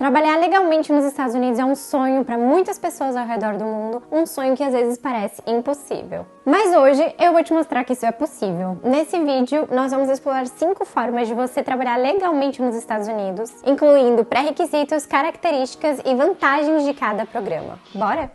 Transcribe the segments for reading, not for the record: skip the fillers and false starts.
Trabalhar legalmente nos Estados Unidos é um sonho para muitas pessoas ao redor do mundo, um sonho que às vezes parece impossível. Mas hoje eu vou te mostrar que isso é possível. Nesse vídeo, nós vamos explorar 5 formas de você trabalhar legalmente nos Estados Unidos, incluindo pré-requisitos, características e vantagens de cada programa. Bora?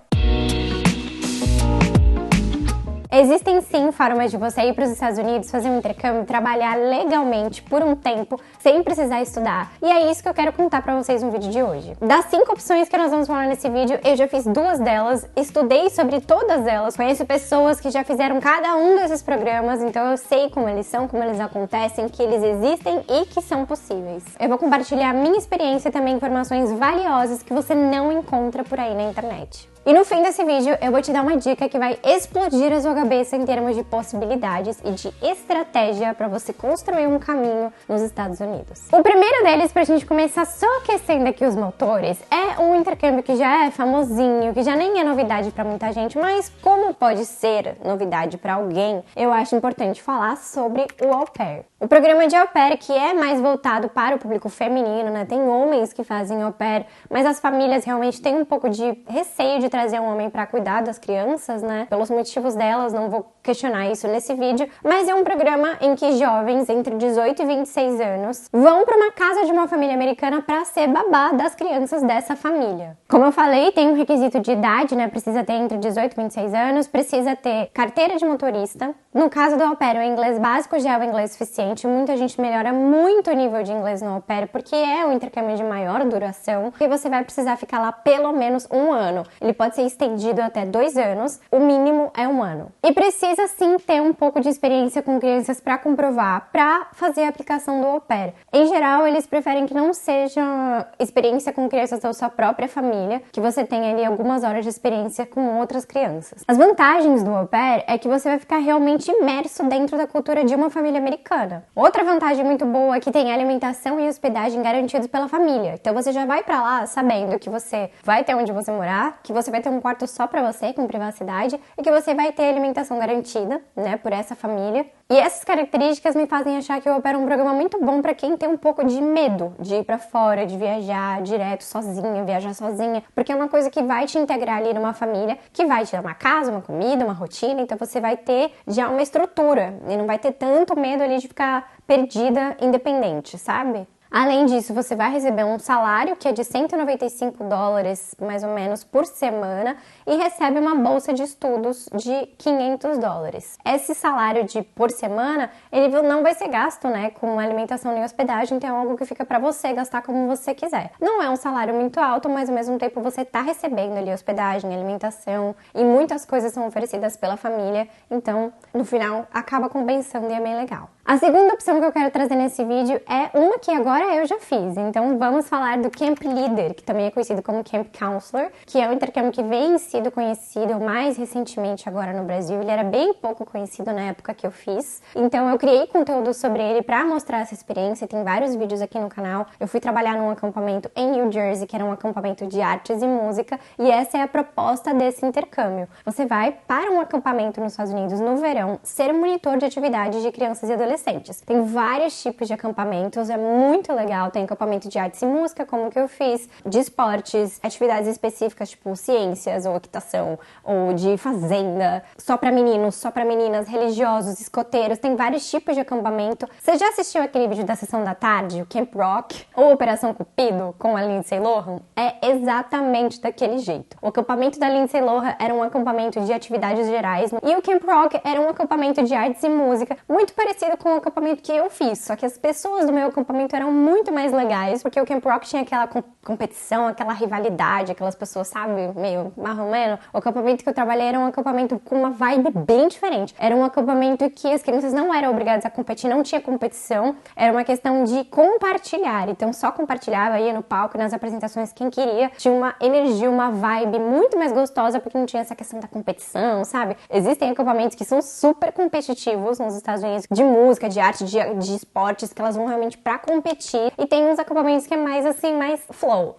Existem sim formas de você ir para os Estados Unidos, fazer um intercâmbio, trabalhar legalmente por um tempo, sem precisar estudar. E é isso que eu quero contar para vocês no vídeo de hoje. Das 5 opções que nós vamos falar nesse vídeo, eu já fiz 2 delas, estudei sobre todas elas, conheço pessoas que já fizeram cada um desses programas, então eu sei como eles são, como eles acontecem, que eles existem e que são possíveis. Eu vou compartilhar a minha experiência e também informações valiosas que você não encontra por aí na internet. E no fim desse vídeo, eu vou te dar uma dica que vai explodir a sua cabeça em termos de possibilidades e de estratégia para você construir um caminho nos Estados Unidos. O primeiro deles, pra gente começar só aquecendo aqui os motores, é um intercâmbio que já é famosinho, que já nem é novidade para muita gente, mas como pode ser novidade para alguém, eu acho importante falar sobre o au pair. O programa de au pair, que é mais voltado para o público feminino, né? Tem homens que fazem au pair, mas as famílias realmente têm um pouco de receio de trazer um homem para cuidar das crianças, né? Pelos motivos delas, não vou questionar isso nesse vídeo, mas é um programa em que jovens entre 18 e 26 anos vão para uma casa de uma família americana para ser babá das crianças dessa família. Como eu falei, tem um requisito de idade, né? Precisa ter entre 18 e 26 anos, precisa ter carteira de motorista. No caso do au pair, o inglês básico já é o inglês suficiente. Muita gente melhora muito o nível de inglês no au pair, porque é um intercâmbio de maior duração, e você vai precisar ficar lá pelo menos um ano. Ele pode ser estendido até 2 anos, o mínimo é 1 ano. E precisa sim ter um pouco de experiência com crianças para comprovar, para fazer a aplicação do au pair. Em geral, eles preferem que não seja experiência com crianças da sua própria família, que você tenha ali algumas horas de experiência com outras crianças. As vantagens do au pair é que você vai ficar realmente imerso dentro da cultura de uma família americana. Outra vantagem muito boa é que tem alimentação e hospedagem garantidos pela família. Então você já vai pra lá sabendo que você vai ter onde você morar, que você vai ter um quarto só pra você, com privacidade, e que você vai ter alimentação garantida, né, por essa família. E essas características me fazem achar que o au pair é um programa muito bom pra quem tem um pouco de medo de ir pra fora, de viajar direto sozinha, viajar sozinha, porque é uma coisa que vai te integrar ali numa família, que vai te dar uma casa, uma comida, uma rotina, então você vai ter já uma estrutura e não vai ter tanto medo ali de ficar perdida, independente, sabe? Além disso, você vai receber um salário que é de $195 mais ou menos por semana e recebe uma bolsa de estudos de $500. Esse salário por semana, ele não vai ser gasto, né, com alimentação nem hospedagem, então é algo que fica pra você gastar como você quiser. Não é um salário muito alto, mas ao mesmo tempo você tá recebendo ali hospedagem, alimentação e muitas coisas são oferecidas pela família, então no final acaba compensando e é bem legal. A segunda opção que eu quero trazer nesse vídeo é uma que agora eu já fiz, então vamos falar do Camp Leader, que também é conhecido como Camp Counselor, que é um intercâmbio que vem sido conhecido mais recentemente agora no Brasil. Ele era bem pouco conhecido na época que eu fiz, então eu criei conteúdo sobre ele para mostrar essa experiência, tem vários vídeos aqui no canal. Eu fui trabalhar num acampamento em New Jersey, que era um acampamento de artes e música, e essa é a proposta desse intercâmbio. Você vai para um acampamento nos Estados Unidos no verão, ser monitor de atividades de crianças e adolescentes. Tem vários tipos de acampamentos, é muito legal. Tem acampamento de artes e música, como que eu fiz, de esportes, atividades específicas, tipo ciências ou equitação, ou de fazenda, só pra meninos, só pra meninas, religiosos, escoteiros, tem vários tipos de acampamento. Você já assistiu aquele vídeo da sessão da tarde, o Camp Rock, ou Operação Cupido, com a Lindsay Lohan? É exatamente daquele jeito. O acampamento da Lindsay Lohan era um acampamento de atividades gerais, e o Camp Rock era um acampamento de artes e música, muito parecido com o acampamento que eu fiz, só que as pessoas do meu acampamento eram muito mais legais, porque o Camp Rock tinha aquela competição, aquela rivalidade, aquelas pessoas, sabe, meio marromeno. O acampamento que eu trabalhei era um acampamento com uma vibe bem diferente. Era um acampamento que as crianças não eram obrigadas a competir, não tinha competição, era uma questão de compartilhar, então só compartilhava, ia no palco, nas apresentações, quem queria. Tinha uma energia, uma vibe muito mais gostosa, porque não tinha essa questão da competição, sabe? Existem acampamentos que são super competitivos nos Estados Unidos, de música, de arte, de esportes, que elas vão realmente pra competir. E tem uns acampamentos que é mais assim, mais flow.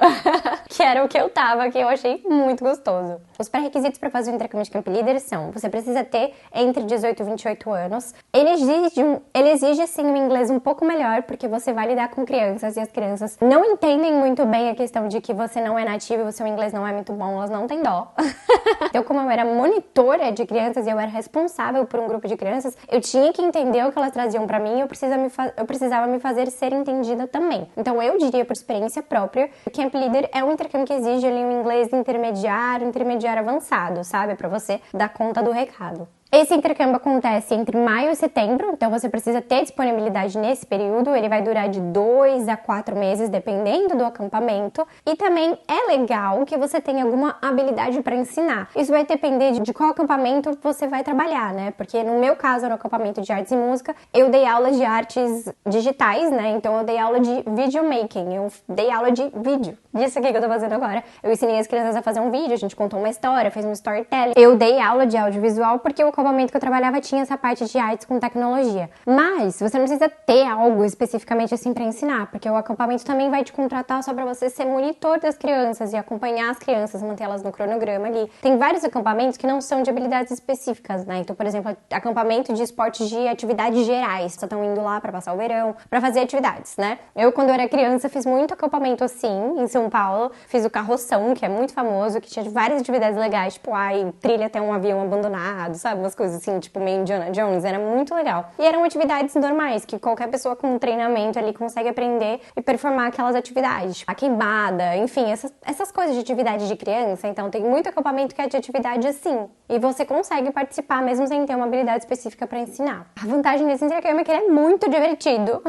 Que era o que eu tava, que eu achei muito gostoso. Os pré-requisitos para fazer o intercâmbio de Camp Leader são: você precisa ter entre 18 e 28 anos. Ele exige sim um inglês um pouco melhor, porque você vai lidar com crianças e as crianças não entendem muito bem a questão de que você não é nativo e o seu inglês não é muito bom, elas não têm dó. Então, como eu era monitora de crianças e eu era responsável por um grupo de crianças, eu tinha que entender o que elas traziam pra mim e eu precisava me fazer ser entendida também. Então, eu diria por experiência própria, o Camp Leader é um intercâmbio que exige ali um inglês intermediário avançado, sabe? Pra você dar conta do recado. Esse intercâmbio acontece entre maio e setembro, então você precisa ter disponibilidade nesse período. Ele vai durar de 2 a 4 meses, dependendo do acampamento. E também é legal que você tenha alguma habilidade para ensinar. Isso vai depender de qual acampamento você vai trabalhar, né? Porque no meu caso, no acampamento de artes e música, eu dei aula de artes digitais, né? Então eu dei aula de videomaking, eu dei aula de vídeo. Disso aqui que eu tô fazendo agora. Eu ensinei as crianças a fazer um vídeo, a gente contou uma história, fez um storytelling. Eu dei aula de audiovisual porque o acampamento que eu trabalhava tinha essa parte de artes com tecnologia. Mas você não precisa ter algo especificamente assim para ensinar, porque o acampamento também vai te contratar só para você ser monitor das crianças e acompanhar as crianças, mantê-las no cronograma ali. Tem vários acampamentos que não são de habilidades específicas, né? Então, por exemplo, acampamento de esportes de atividades gerais. Vocês estão indo lá para passar o verão, para fazer atividades, né? Eu, quando eu era criança, fiz muito acampamento assim, em São Paulo. Fiz o Carroção, que é muito famoso, que tinha várias atividades legais, tipo, trilha até um avião abandonado, sabe? Umas coisas assim, tipo meio Indiana Jones, era muito legal. E eram atividades normais, que qualquer pessoa com um treinamento ali consegue aprender e performar aquelas atividades. Tipo, a queimada, enfim, essas coisas de atividade de criança. Então, tem muito acampamento que é de atividade assim. E você consegue participar mesmo sem ter uma habilidade específica para ensinar. A vantagem desse intercâmbio é que ele é muito divertido.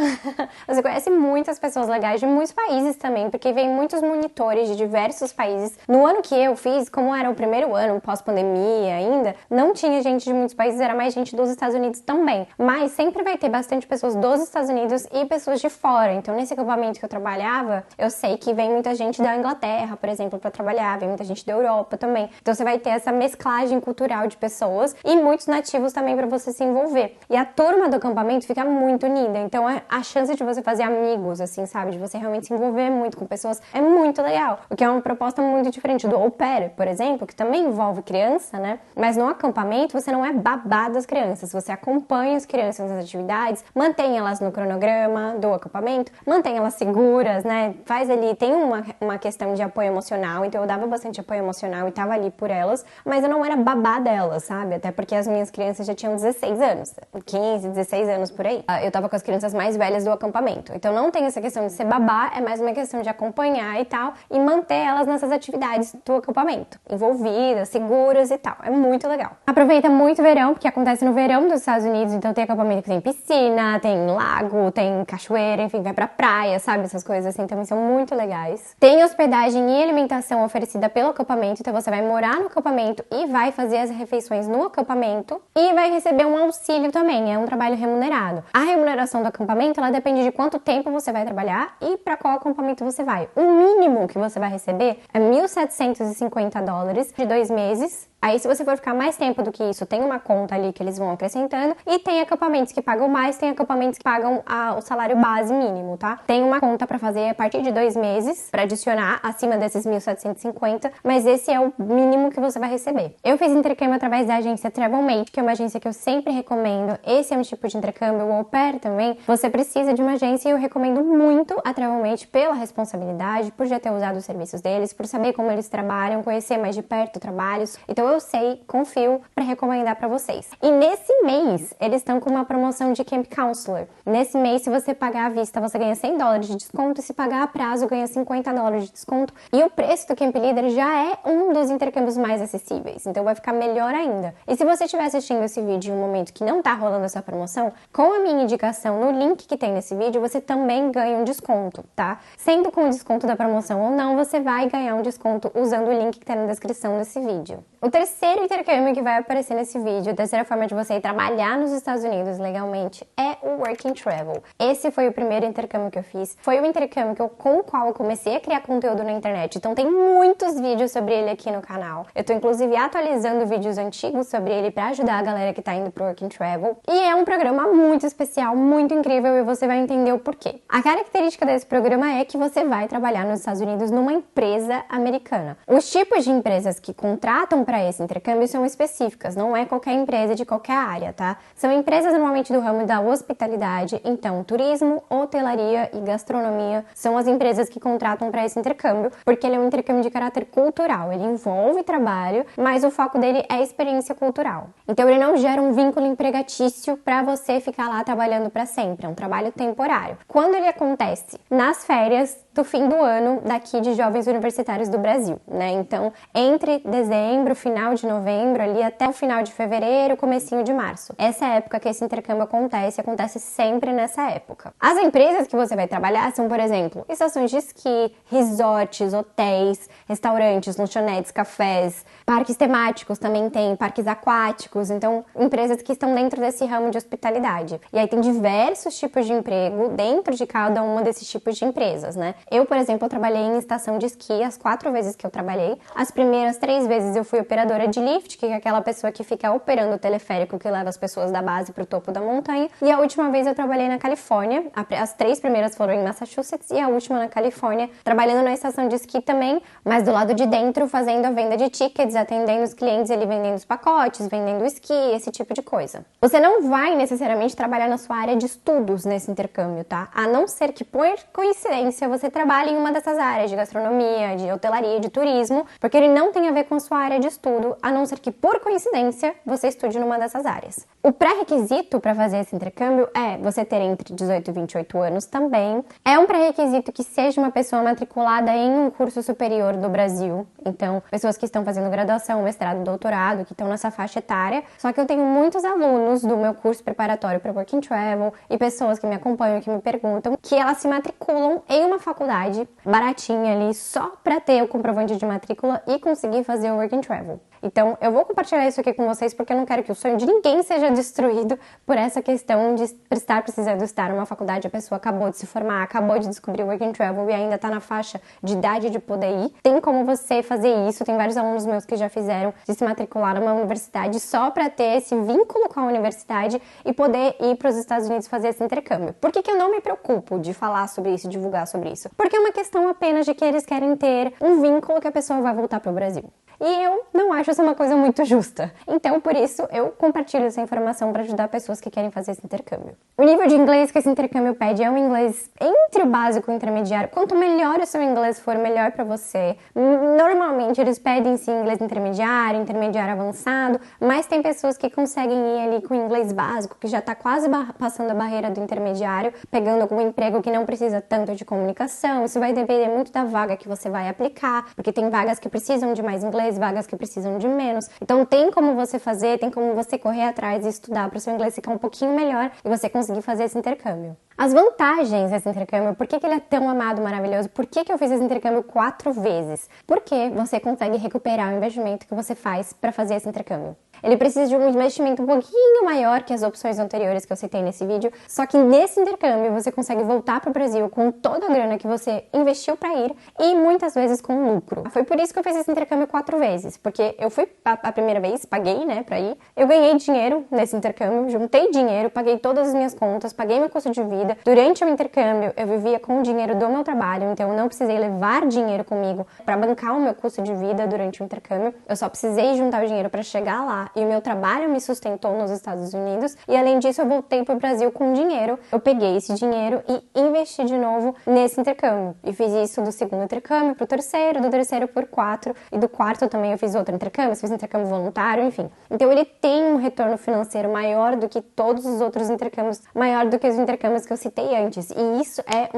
Você conhece muitas pessoas legais de muitos países também, porque vem muitos monitores de diversos países. No ano que eu fiz, como era o primeiro ano, pós-pandemia ainda, não tinha gente de muitos países, era mais gente dos Estados Unidos também. Mas sempre vai ter bastante pessoas dos Estados Unidos e pessoas de fora. Então, nesse acampamento que eu trabalhava, eu sei que vem muita gente da Inglaterra, por exemplo, para trabalhar, vem muita gente da Europa também. Então, você vai ter essa mesclagem cultural de pessoas e muitos nativos também para você se envolver. E a turma do acampamento fica muito unida. Então, a chance de você fazer amigos, assim, sabe? De você realmente se envolver muito com pessoas é muito legal. O que é uma proposta muito diferente do au pair, por exemplo, que também envolve criança, né? Mas no acampamento, você não é babá das crianças. Você acompanha as crianças nas atividades, mantém elas no cronograma do acampamento, mantém elas seguras, né? Faz ali, tem uma questão de apoio emocional, então eu dava bastante apoio emocional e tava ali por elas, mas eu não era babá delas, sabe? Até porque as minhas crianças já tinham 16 anos, 15, 16 anos por aí. Eu tava com as crianças mais velhas do acampamento. Então não tem essa questão de ser babá, é mais uma questão de acompanhar e tal, e manter elas nessas atividades do acampamento, envolvidas, seguras e tal. É muito legal. Aproveita muito o verão, porque acontece no verão dos Estados Unidos, então tem acampamento que tem piscina, tem lago, tem cachoeira, enfim, vai pra praia, sabe? Essas coisas assim também são muito legais. Tem hospedagem e alimentação oferecida pelo acampamento, então você vai morar no acampamento e vai fazer as refeições no acampamento e vai receber um auxílio também, é um trabalho remunerado. A remuneração do acampamento, ela depende de quanto tempo você vai trabalhar e para qual acampamento você vai. O mínimo que você vai receber é $1.750 de 2 meses. Aí, se você for ficar mais tempo do que isso, tem uma conta ali que eles vão acrescentando. E tem acampamentos que pagam mais, tem acampamentos que pagam o salário base mínimo, tá? Tem uma conta pra fazer a partir de 2 meses, pra adicionar acima desses 1.750, mas esse é o mínimo que você vai receber. Eu fiz intercâmbio através da agência Travelmate, que é uma agência que eu sempre recomendo. Esse é um tipo de intercâmbio, o au pair também. Você precisa de uma agência e eu recomendo muito a Travelmate pela responsabilidade, por já ter usado os serviços deles, por saber como eles trabalham, conhecer mais de perto trabalhos. Então, eu sei, confio para recomendar para vocês. E nesse mês, eles estão com uma promoção de Camp Counselor. Nesse mês, se você pagar à vista, você ganha $100 de desconto. E se pagar a prazo, ganha $50 de desconto. E o preço do Camp Leader já é um dos intercâmbios mais acessíveis. Então, vai ficar melhor ainda. E se você estiver assistindo esse vídeo em um momento que não tá rolando essa promoção, com a minha indicação no link que tem nesse vídeo, você também ganha um desconto, tá? Sendo com o desconto da promoção ou não, você vai ganhar um desconto usando o link que tá na descrição desse vídeo. O terceiro intercâmbio que vai aparecer nesse vídeo, a terceira forma de você ir trabalhar nos Estados Unidos legalmente, é o Work and Travel. Esse foi o primeiro intercâmbio que eu fiz. Foi o intercâmbio com o qual eu comecei a criar conteúdo na internet. Então tem muitos vídeos sobre ele aqui no canal. Eu tô inclusive atualizando vídeos antigos sobre ele pra ajudar a galera que tá indo pro Work and Travel. E é um programa muito especial, muito incrível, e você vai entender o porquê. A característica desse programa é que você vai trabalhar nos Estados Unidos numa empresa americana. Os tipos de empresas que contratam para esse intercâmbio são específicas, não é qualquer empresa de qualquer área, tá? São empresas normalmente do ramo da hospitalidade, então turismo, hotelaria e gastronomia são as empresas que contratam para esse intercâmbio, porque ele é um intercâmbio de caráter cultural, ele envolve trabalho, mas o foco dele é experiência cultural. Então ele não gera um vínculo empregatício para você ficar lá trabalhando para sempre, é um trabalho temporário. Quando ele acontece? Nas férias do fim do ano daqui de jovens universitários do Brasil, né? Então, entre dezembro, final de novembro, ali até o final de fevereiro, comecinho de março. Essa é a época que esse intercâmbio acontece sempre nessa época. As empresas que você vai trabalhar são, por exemplo, estações de esqui, resorts, hotéis, restaurantes, lanchonetes, cafés, parques temáticos também tem, parques aquáticos, então empresas que estão dentro desse ramo de hospitalidade. E aí tem diversos tipos de emprego dentro de cada uma desses tipos de empresas, né? Eu, por exemplo, eu trabalhei em estação de esqui as 4 vezes que eu trabalhei. As primeiras 3 vezes eu fui operadora de lift, que é aquela pessoa que fica operando o teleférico que leva as pessoas da base pro topo da montanha. E a última vez eu trabalhei na Califórnia. As 3 primeiras foram em Massachusetts e a última na Califórnia, trabalhando na estação de esqui também, mas do lado de dentro, fazendo a venda de tickets, atendendo os clientes ali, vendendo os pacotes, vendendo o esqui, esse tipo de coisa. Você não vai necessariamente trabalhar na sua área de estudos nesse intercâmbio, tá? A não ser que, por coincidência, você trabalha em uma dessas áreas de gastronomia, de hotelaria, de turismo, porque ele não tem a ver com a sua área de estudo, a não ser que, por coincidência, você estude numa dessas áreas. O pré-requisito para fazer esse intercâmbio é você ter entre 18 e 28 anos também. É um pré-requisito que seja uma pessoa matriculada em um curso superior do Brasil. Então, pessoas que estão fazendo graduação, mestrado, doutorado, que estão nessa faixa etária. Só que eu tenho muitos alunos do meu curso preparatório para Work and Travel e pessoas que me acompanham, que me perguntam, que elas se matriculam em uma faculdade baratinha ali só para ter o comprovante de matrícula e conseguir fazer o Work and Travel. Então, eu vou compartilhar isso aqui com vocês porque eu não quero que o sonho de ninguém seja destruído por essa questão de estar precisando estar numa faculdade, a pessoa acabou de se formar, acabou de descobrir o Work and Travel e ainda está na faixa de idade de poder ir. Tem como você fazer isso, tem vários alunos meus que já fizeram, de se matricular numa universidade só para ter esse vínculo com a universidade e poder ir para os Estados Unidos fazer esse intercâmbio. Por que eu não me preocupo de falar sobre isso, divulgar sobre isso? Porque é uma questão apenas de que eles querem ter um vínculo que a pessoa vai voltar para o Brasil. E eu não acho essa uma coisa muito justa. Então, por isso, eu compartilho essa informação para ajudar pessoas que querem fazer esse intercâmbio. O nível de inglês que esse intercâmbio pede é um inglês entre o básico e o intermediário. Quanto melhor o seu inglês for, melhor para você. Normalmente, eles pedem sim inglês intermediário, intermediário avançado, mas tem pessoas que conseguem ir ali com inglês básico, que já tá quase passando a barreira do intermediário, pegando algum emprego que não precisa tanto de comunicação. Isso vai depender muito da vaga que você vai aplicar, porque tem vagas que precisam de mais inglês, vagas que precisam de menos. Então tem como você fazer, tem como você correr atrás e estudar para o seu inglês ficar um pouquinho melhor e você conseguir fazer esse intercâmbio. As vantagens desse intercâmbio, por que ele é tão amado, maravilhoso? Por que eu fiz esse intercâmbio 4 vezes? Porque você consegue recuperar o investimento que você faz para fazer esse intercâmbio. Ele precisa de um investimento um pouquinho maior que as opções anteriores que eu citei nesse vídeo, só que nesse intercâmbio você consegue voltar para o Brasil com toda a grana que você investiu para ir e muitas vezes com lucro. Foi por isso que eu fiz esse intercâmbio 4 vezes, porque eu fui a primeira vez, paguei, né, para ir, eu ganhei dinheiro nesse intercâmbio, juntei dinheiro, paguei todas as minhas contas, paguei meu custo de vida. Durante o intercâmbio eu vivia com o dinheiro do meu trabalho, então eu não precisei levar dinheiro comigo para bancar o meu custo de vida durante o intercâmbio, eu só precisei juntar o dinheiro para chegar lá e o meu trabalho me sustentou nos Estados Unidos e além disso eu voltei pro Brasil com dinheiro. Eu peguei esse dinheiro e investi de novo nesse intercâmbio e fiz isso do segundo intercâmbio pro terceiro, do terceiro por 4 e do quarto também eu fiz outro intercâmbio, fiz intercâmbio voluntário, enfim. Então ele tem um retorno financeiro maior do que todos os outros intercâmbios, maior do que os intercâmbios que eu citei antes e isso é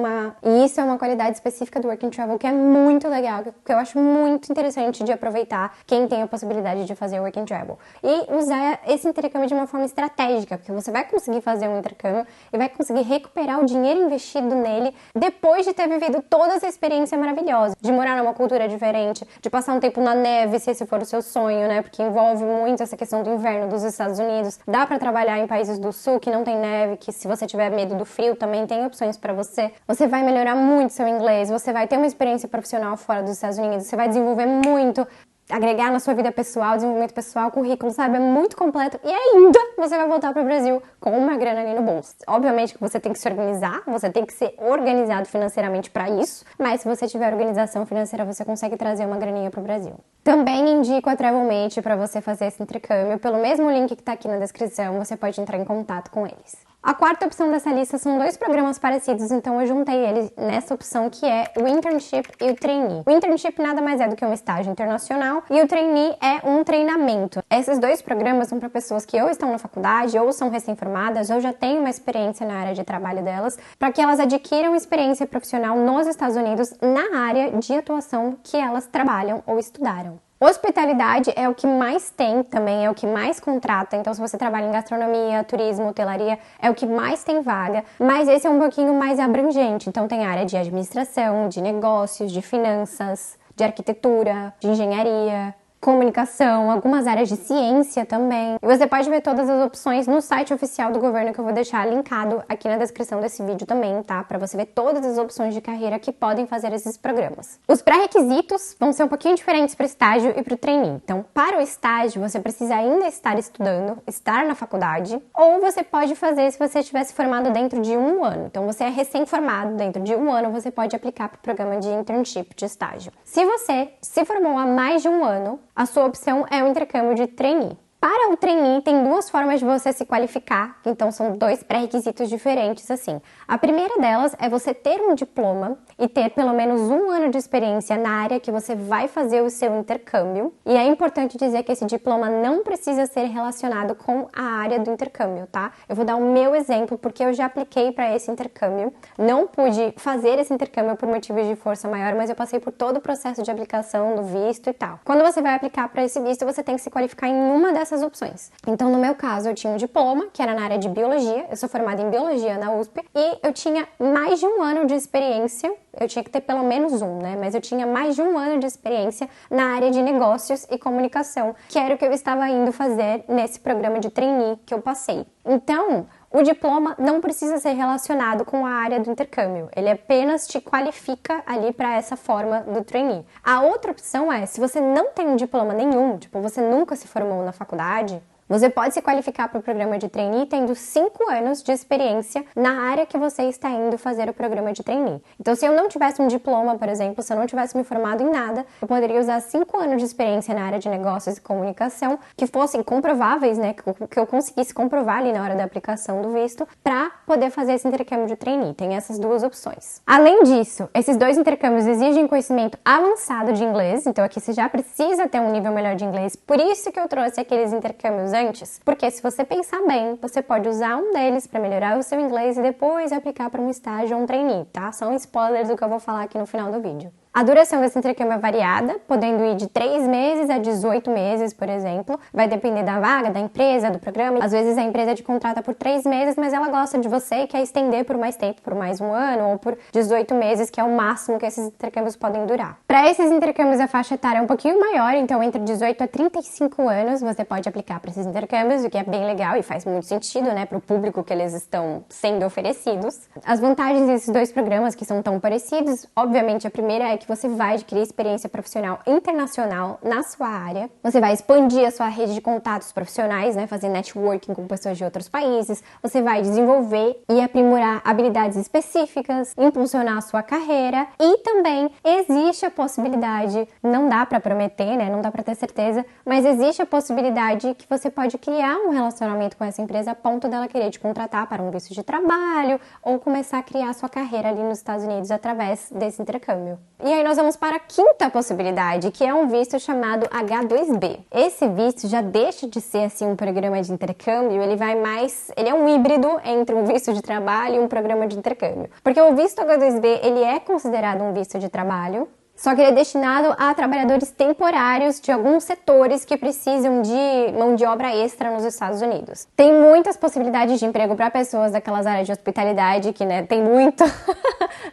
uma qualidade específica do Work and Travel que é muito legal, que eu acho muito interessante de aproveitar quem tem a possibilidade de fazer Work and Travel. e usar esse intercâmbio de uma forma estratégica, porque você vai conseguir fazer um intercâmbio e vai conseguir recuperar o dinheiro investido nele depois de ter vivido toda essa experiência maravilhosa, de morar numa cultura diferente, de passar um tempo na neve, se esse for o seu sonho, né? Porque envolve muito essa questão do inverno dos Estados Unidos. Dá pra trabalhar em países do sul que não tem neve, que se você tiver medo do frio também tem opções pra você. Você vai melhorar muito seu inglês, você vai ter uma experiência profissional fora dos Estados Unidos, você vai desenvolver muito, agregar na sua vida pessoal, desenvolvimento pessoal, currículo, sabe? É muito completo. E ainda você vai voltar para o Brasil com uma grana ali no bolso. Obviamente que você tem que se organizar, você tem que ser organizado financeiramente para isso, mas se você tiver organização financeira, você consegue trazer uma graninha para o Brasil. Também indico a Travelmate para você fazer esse intercâmbio. Pelo mesmo link que está aqui na descrição, você pode entrar em contato com eles. A quarta opção dessa lista são 2 programas parecidos, então eu juntei eles nessa opção que é o Internship e o Trainee. O Internship nada mais é do que um estágio internacional e o Trainee é um treinamento. Esses 2 programas são para pessoas que ou estão na faculdade ou são recém-formadas ou já têm uma experiência na área de trabalho delas, para que elas adquiram experiência profissional nos Estados Unidos na área de atuação que elas trabalham ou estudaram. Hospitalidade é o que mais tem também, é o que mais contrata, então se você trabalha em gastronomia, turismo, hotelaria, é o que mais tem vaga, mas esse é um pouquinho mais abrangente, então tem área de administração, de negócios, de finanças, de arquitetura, de engenharia, comunicação, algumas áreas de ciência também. E você pode ver todas as opções no site oficial do governo que eu vou deixar linkado aqui na descrição desse vídeo também, tá? Para você ver todas as opções de carreira que podem fazer esses programas. Os pré-requisitos vão ser um pouquinho diferentes para o estágio e para o trainee. Então, para o estágio, você precisa ainda estar estudando, estar na faculdade, ou você pode fazer se você estivesse formado dentro de 1 ano. Então, você é recém-formado, dentro de 1 ano, você pode aplicar para o programa de internship, de estágio. Se você se formou há mais de 1 ano, a sua opção é o intercâmbio de trainee. Para o trainee, tem 2 formas de você se qualificar, então são 2 pré-requisitos diferentes, assim. A primeira delas é você ter um diploma e ter pelo menos 1 ano de experiência na área que você vai fazer o seu intercâmbio. E é importante dizer que esse diploma não precisa ser relacionado com a área do intercâmbio, tá? Eu vou dar o meu exemplo, porque eu já apliquei para esse intercâmbio. Não pude fazer esse intercâmbio por motivos de força maior, mas eu passei por todo o processo de aplicação do visto e tal. Quando você vai aplicar para esse visto, você tem que se qualificar em uma dessas opções. Então, no meu caso, eu tinha um diploma, que era na área de biologia, eu sou formada em biologia na USP, e eu tinha mais de 1 ano de experiência, eu tinha que ter pelo menos 1, né? Mas eu tinha mais de 1 ano de experiência na área de negócios e comunicação, que era o que eu estava indo fazer nesse programa de trainee que eu passei. Então, o diploma não precisa ser relacionado com a área do intercâmbio, ele apenas te qualifica ali para essa forma do trainee. A outra opção é, se você não tem um diploma nenhum, tipo, você nunca se formou na faculdade, você pode se qualificar para o programa de trainee tendo 5 anos de experiência na área que você está indo fazer o programa de trainee. Então, se eu não tivesse um diploma, por exemplo, se eu não tivesse me formado em nada, eu poderia usar 5 anos de experiência na área de negócios e comunicação, que fossem comprováveis, né, que eu conseguisse comprovar ali na hora da aplicação do visto, para poder fazer esse intercâmbio de trainee. Tem essas 2 opções. Além disso, esses 2 intercâmbios exigem conhecimento avançado de inglês, então aqui você já precisa ter um nível melhor de inglês, por isso que eu trouxe aqueles intercâmbios antes, porque se você pensar bem, você pode usar um deles para melhorar o seu inglês e depois aplicar para um estágio ou um trainee, tá? São spoilers do que eu vou falar aqui no final do vídeo. A duração desse intercâmbio é variada, podendo ir de 3 meses a 18 meses, por exemplo. Vai depender da vaga, da empresa, do programa. Às vezes a empresa te contrata por 3 meses, mas ela gosta de você e quer estender por mais tempo, por mais 1 ano ou por 18 meses, que é o máximo que esses intercâmbios podem durar. Para esses intercâmbios, a faixa etária é um pouquinho maior, então entre 18 a 35 anos você pode aplicar para esses intercâmbios, o que é bem legal e faz muito sentido, né, para o público que eles estão sendo oferecidos. As vantagens desses 2 programas que são tão parecidos, obviamente a primeira é que você vai adquirir experiência profissional internacional na sua área. Você vai expandir a sua rede de contatos profissionais, né? Fazer networking com pessoas de outros países. Você vai desenvolver e aprimorar habilidades específicas, impulsionar a sua carreira. E também existe a possibilidade, não dá para prometer, né? Não dá para ter certeza, mas existe a possibilidade que você pode criar um relacionamento com essa empresa a ponto dela querer te contratar para um visto de trabalho ou começar a criar a sua carreira ali nos Estados Unidos através desse intercâmbio. E aí nós vamos para a quinta possibilidade, que é um visto chamado H2B. Esse visto já deixa de ser assim um programa de intercâmbio, ele é um híbrido entre um visto de trabalho e um programa de intercâmbio. Porque o visto H2B, ele é considerado um visto de trabalho, só que ele é destinado a trabalhadores temporários de alguns setores que precisam de mão de obra extra nos Estados Unidos. Tem muitas possibilidades de emprego para pessoas daquelas áreas de hospitalidade, que tem muito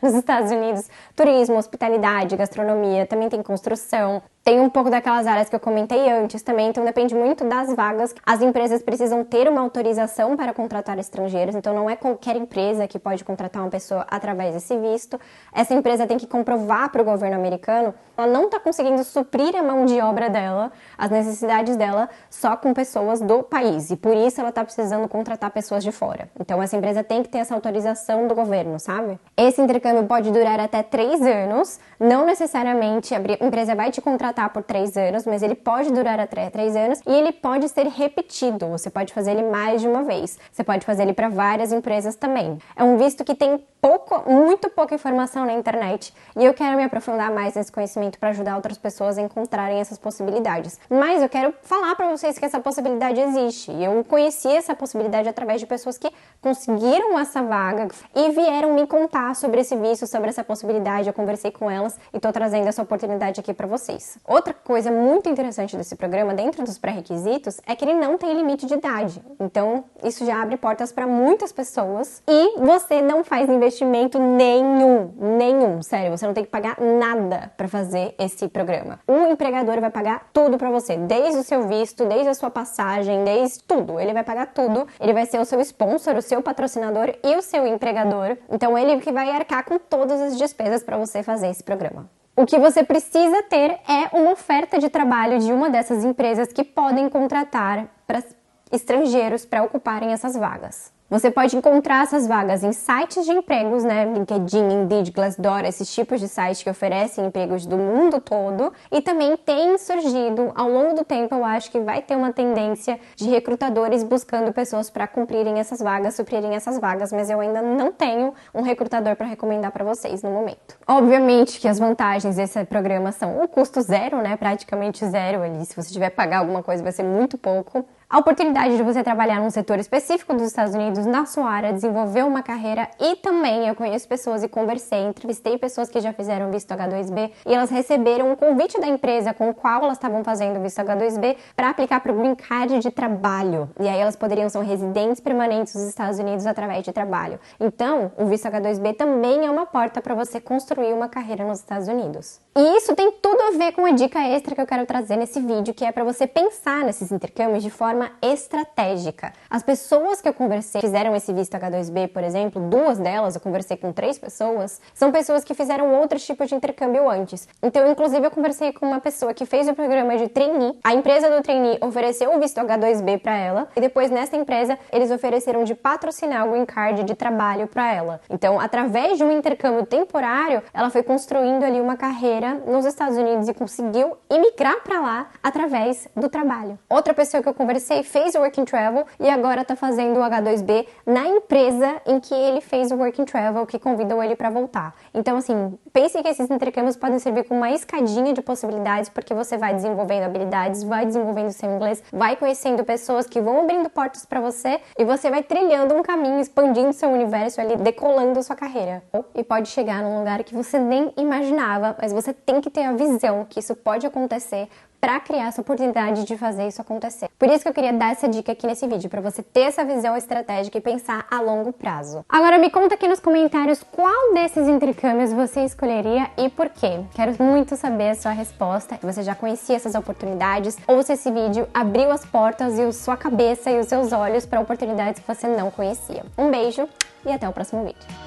nos Estados Unidos. Turismo, hospitalidade, gastronomia, também tem construção. Tem um pouco daquelas áreas que eu comentei antes também, então depende muito das vagas. As empresas precisam ter uma autorização para contratar estrangeiros, então não é qualquer empresa que pode contratar uma pessoa através desse visto. Essa empresa tem que comprovar para o governo americano que ela não está conseguindo suprir a mão de obra dela, as necessidades dela, só com pessoas do país. E por isso ela está precisando contratar pessoas de fora. Então essa empresa tem que ter essa autorização do governo, sabe? Esse intercâmbio pode durar até 3 anos, não necessariamente a empresa vai te contratar por 3 anos, mas ele pode durar até 3 anos e ele pode ser repetido. Você pode fazer ele mais de uma vez. Você pode fazer ele para várias empresas também. É um visto que tem muito pouca informação na internet e eu quero me aprofundar mais nesse conhecimento para ajudar outras pessoas a encontrarem essas possibilidades. Mas eu quero falar para vocês que essa possibilidade existe. E eu conheci essa possibilidade através de pessoas que conseguiram essa vaga e vieram me contar sobre esse visto, sobre essa possibilidade. Eu conversei com elas e estou trazendo essa oportunidade aqui para vocês. Outra coisa muito interessante desse programa, dentro dos pré-requisitos, é que ele não tem limite de idade. Então, isso já abre portas para muitas pessoas e você não faz investimento nenhum. Sério, você não tem que pagar nada para fazer esse programa. O empregador vai pagar tudo para você, desde o seu visto, desde a sua passagem, desde tudo. Ele vai pagar tudo. Ele vai ser o seu sponsor, o seu patrocinador e o seu empregador. Então, ele que vai arcar com todas as despesas para você fazer esse programa. O que você precisa ter é uma oferta de trabalho de uma dessas empresas que podem contratar para estrangeiros para ocuparem essas vagas. Você pode encontrar essas vagas em sites de empregos, LinkedIn, Indeed, Glassdoor, esses tipos de sites que oferecem empregos do mundo todo. E também tem surgido, ao longo do tempo, eu acho que vai ter uma tendência de recrutadores buscando pessoas para cumprirem essas vagas, suprirem essas vagas, mas eu ainda não tenho um recrutador para recomendar para vocês no momento. Obviamente que as vantagens desse programa são o custo zero, praticamente zero ali. Se você tiver que pagar alguma coisa, vai ser muito pouco. A oportunidade de você trabalhar num setor específico dos Estados Unidos, na sua área, desenvolver uma carreira e também eu conheço pessoas e conversei, entrevistei pessoas que já fizeram visto H2B e elas receberam um convite da empresa com o qual elas estavam fazendo visto H2B para aplicar para o Green Card de trabalho. E aí elas poderiam ser residentes permanentes dos Estados Unidos através de trabalho. Então, o visto H2B também é uma porta para você construir uma carreira nos Estados Unidos. E isso tem tudo a ver com a dica extra que eu quero trazer nesse vídeo, que é para você pensar nesses intercâmbios de forma estratégica. As pessoas que eu conversei, fizeram esse visto H2B, por exemplo, 2 delas, eu conversei com 3 pessoas, são pessoas que fizeram outros tipos de intercâmbio antes. Então, inclusive, eu conversei com uma pessoa que fez o programa de trainee, a empresa do trainee ofereceu o visto H2B para ela, e depois nessa empresa, eles ofereceram de patrocinar o Green Card de trabalho para ela. Então, através de um intercâmbio temporário, ela foi construindo ali uma carreira nos Estados Unidos e conseguiu imigrar para lá através do trabalho. Outra pessoa que eu conversei fez o Work and Travel e agora está fazendo o H2B na empresa em que ele fez o Work and Travel, que convidou ele para voltar. Então, assim, pense que esses intercâmbios podem servir como uma escadinha de possibilidades, porque você vai desenvolvendo habilidades, vai desenvolvendo seu inglês, vai conhecendo pessoas que vão abrindo portas para você e você vai trilhando um caminho, expandindo seu universo ali, decolando sua carreira. E pode chegar num lugar que você nem imaginava, mas você tem que ter a visão que isso pode acontecer para criar essa oportunidade de fazer isso acontecer. Por isso que eu queria dar essa dica aqui nesse vídeo, para você ter essa visão estratégica e pensar a longo prazo. Agora me conta aqui nos comentários qual desses intercâmbios você escolheria e por quê. Quero muito saber a sua resposta. Você já conhecia essas oportunidades ou se esse vídeo abriu as portas e a sua cabeça e os seus olhos para oportunidades que você não conhecia. Um beijo e até o próximo vídeo.